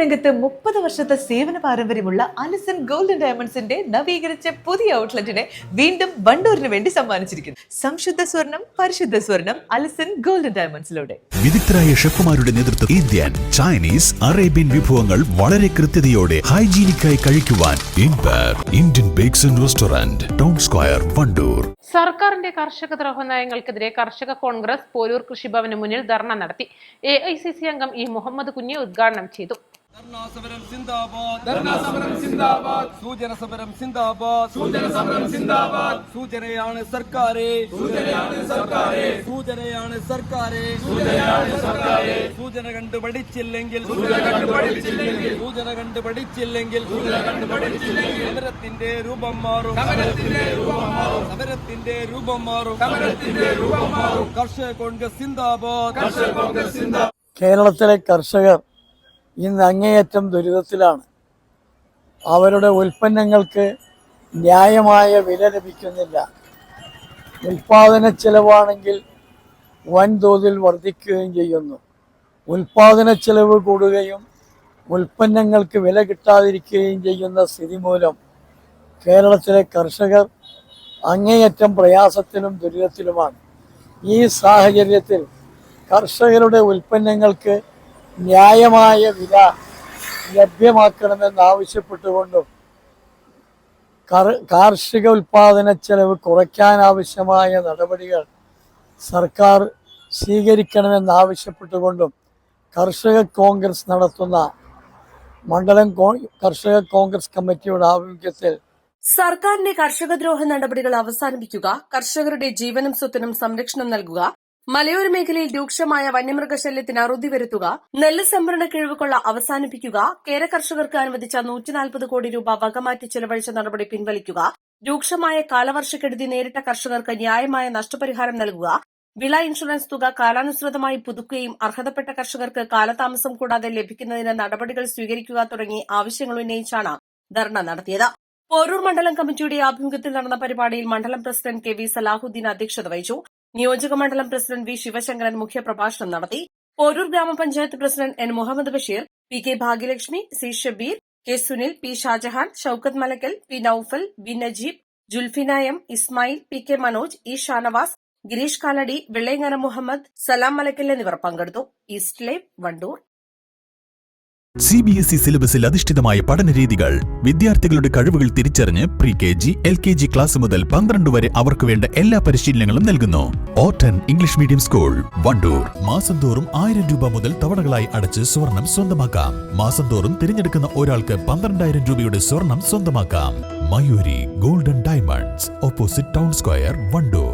രംഗത്ത് 30 വർഷത്തെ സേവന പാരമ്പര്യമുള്ള അലിസൺ ഗോൾഡൻ ഡയമണ്ട്സിന്റെ നവീകരിച്ച പുതിയ ഔട്ട്ലെറ്റിനെ വീണ്ടും വണ്ടൂരിന് വേണ്ടി സമ്മാനിച്ചിരിക്കുന്നു. സംശുദ്ധ സ്വർണം, പരിശുദ്ധ സ്വർണം, അലിസൺ ഗോൾഡൻ ഡയമണ്ട്സിലൂടെ. വിദഗ്ധരായ ഷെഫുമാരുടെ നേതൃത്വം ഇന്ത്യൻ, ചൈനീസ്, അറേബ്യൻ വിഭവങ്ങൾ വളരെ കൃത്യതയോടെ ഹൈജീനിക്കായി കഴിക്കുവാൻ Indian bakes and restaurant, town square, Wandoor. സർക്കാരിന്റെ കർഷക ദ്രോഹ നയങ്ങൾക്കെതിരെ കർഷക കോൺഗ്രസ് പോരൂർ കൃഷിഭവന് മുന്നിൽ ധർണ നടത്തി. AICC അംഗം ഇ മുഹമ്മദ് കുഞ്ഞി ഉദ്ഘാടനം ചെയ്തു. സൂചനയാണ് സർക്കാരെ, സൂചന കണ്ടു പഠിച്ചില്ലെങ്കിൽ സമരത്തിന്റെ രൂപം മാറും, കർഷക കോൺഗ്രസ് സിന്ദാബാദ്. കേരളത്തിലെ കർഷകർ ഇന്ന് അങ്ങേയറ്റം ദുരിതത്തിലാണ്. അവരുടെ ഉൽപ്പന്നങ്ങൾക്ക് ന്യായമായ വില ലഭിക്കുന്നില്ല. ഉൽപാദന ചെലവാണെങ്കിൽ വൻതോതിൽ വർദ്ധിക്കുകയും ചെയ്യുന്നു. ഉൽപാദന ചെലവ് കൂടുകയും ഉൽപ്പന്നങ്ങൾക്ക് വില കിട്ടാതിരിക്കുകയും ചെയ്യുന്ന സ്ഥിതി മൂലം കേരളത്തിലെ കർഷകർ അങ്ങേയറ്റം പ്രയാസത്തിലും ദുരിതത്തിലുമാണ്. ഈ സാഹചര്യത്തിൽ കർഷകരുടെ ഉൽപ്പന്നങ്ങൾക്ക് ന്യായമായ വില ലഭ്യമാക്കണമെന്നാവശ്യപ്പെട്ടുകൊണ്ടും കാർഷിക ഉൽപാദന ചെലവ് കുറയ്ക്കാനാവശ്യമായ നടപടികൾ സർക്കാർ സ്വീകരിക്കണമെന്നാവശ്യപ്പെട്ടുകൊണ്ടും കർഷക കോൺഗ്രസ് നടത്തുന്ന മണ്ഡലം കർഷക കോൺഗ്രസ് കമ്മിറ്റിയുടെ ആഭിമുഖ്യത്തിൽ സർക്കാരിന്റെ കർഷകദ്രോഹ നടപടികൾ അവസാനിപ്പിക്കുക, കർഷകരുടെ ജീവനും സ്വത്തിനും സംരക്ഷണം നൽകുക, മലയോര മേഖലയിൽ രൂക്ഷമായ വന്യമൃഗശല്യത്തിന് അറുതി വരുത്തുക, നെല്ല് സംഭരണ കിഴിവുകൊള്ള അവസാനിപ്പിക്കുക, കേര കർഷകർക്ക് അനുവദിച്ച 140 കോടി രൂപ വകമാറ്റി ചെലവഴിച്ച നടപടി പിൻവലിക്കുക, രൂക്ഷമായ കാലവർഷക്കെടുതി നേരിട്ട കർഷകർക്ക് ന്യായമായ നഷ്ടപരിഹാരം നൽകുക, വിള ഇൻഷുറൻസ് തുക കാലാനുസൃതമായി പുതുക്കുകയും അർഹതപ്പെട്ട കർഷകർക്ക് കാലതാമസം കൂടാതെ ലഭിക്കുന്നതിന് നടപടികൾ സ്വീകരിക്കുക തുടങ്ങി ആവശ്യങ്ങൾ ഉന്നയിച്ചാണ് ധർണ നടത്തിയത്. പോരൂർ മണ്ഡലം കമ്മിറ്റിയുടെ ആഭിമുഖ്യത്തിൽ നടന്ന പരിപാടിയിൽ മണ്ഡലം പ്രസിഡന്റ് KV സലാഹുദ്ദീൻ അധ്യക്ഷത വഹിച്ചു. നിയോജക മണ്ഡലം പ്രസിഡന്റ് വി ശിവശങ്കരൻ മുഖ്യപ്രഭാഷണം നടത്തി. Poroor Gramapanchayat president N Muhammad Basheer, PK Bhagyalakshmi, C Shabeer, K Sunil, P Shajahan, Shoukath Malakkal, P Noufal, B Najeeb, Julfina M, Ismail, PK Manoj, E Shanavas, Gireesh Kalady, Vellengara Muhammad, Salam Malakkal എന്നിവർ പങ്കെടുത്തു. East live, Wandoor. CBSE സിലബസിൽ അധിഷ്ഠിതമായ പഠനരീതികൾ, വിദ്യാർത്ഥികളുടെ കഴിവുകൾ തിരിച്ചറിഞ്ഞ് pre-KG, LKG ക്ലാസ് മുതൽ 12 വരെ അവർക്ക് വേണ്ട എല്ലാ പരിശീലനങ്ങളും നൽകുന്നു. ഓട്ടൻ ഇംഗ്ലീഷ് മീഡിയം സ്കൂൾ, വണ്ടൂർ. മാസം തോറും 1000 രൂപ മുതൽ തവണകളായി അടച്ച് സ്വർണം സ്വന്തമാക്കാം. മാസം തോറും തിരഞ്ഞെടുക്കുന്ന ഒരാൾക്ക് 12,000 രൂപയുടെ സ്വർണം സ്വന്തമാക്കാം. Mayuri golden diamonds, opposite town square, Wandoor.